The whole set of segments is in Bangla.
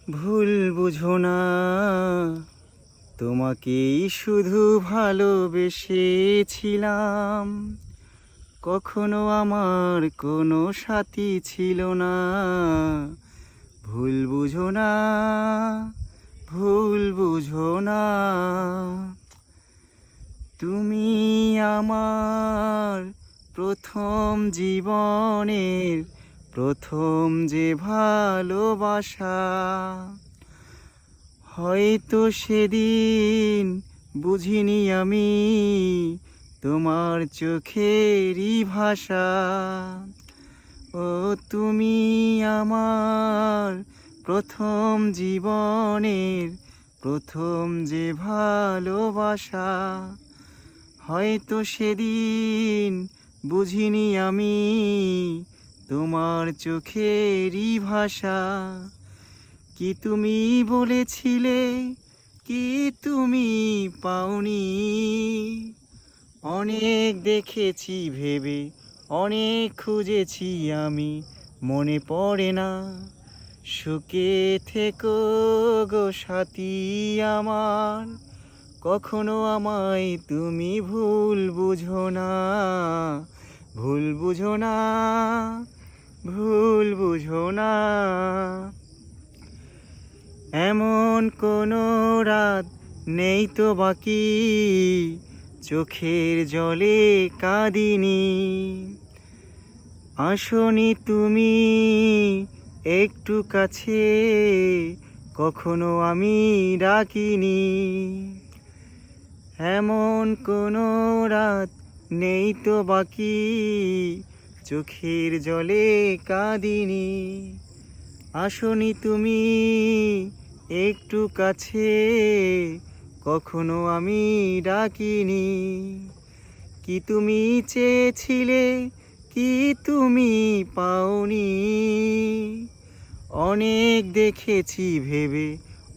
ভুল বুঝো না, তোমাকেই শুধু ভালোবেসেছিলাম। কখনো আমার কোনো সাথী ছিল না। ভুল বুঝো না, ভুল বুঝো না। তুমি আমার প্রথম জীবনের প্রথম যে ভালোবাসা। হয়তো সেদিন বুঝিনি আমি তোমার চোখেরই ভাষা। ও তুমি আমার প্রথম জীবনের প্রথম যে ভালোবাসা। হয়তো সেদিন বুঝিনি আমি তোমার চোখেরই ভাষা। কি তুমি বলেছিলে, কি তুমি পাওনি। অনেক দেখেছি ভেবে, অনেক খুঁজেছি আমি, মনে পড়ে না। সুখে থেকো গো সাথী আমার, কখনো আমায় তুমি ভুল বুঝো না। ভুল বুঝো না, ভুল বুঝো না। এমন কোনো রাত নেই তো বাকি, চোখের জলে কাঁদিনি। আসনি তুমি একটু কাছে, কখনো আমি ডাকিনি। এমন কোনো রাত নেই তো বাকি, চোখের জলে কাঁদিনি। আসনি তুমি একটু কাছে, কখনো আমি ডাকিনি। কি তুমি চেয়েছিলে, কি তুমি পাওনি। অনেক দেখেছি ভেবে,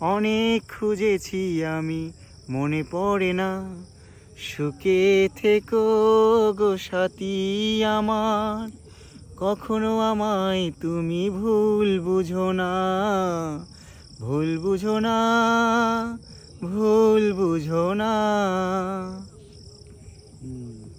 অনেক খুঁজেছি আমি, মনে পড়ে না। সুখে থেকো গো সাথী আমার, কখনো আমায় তুমি ভুল বুঝো না। ভুল বুঝো না, ভুল বুঝো না।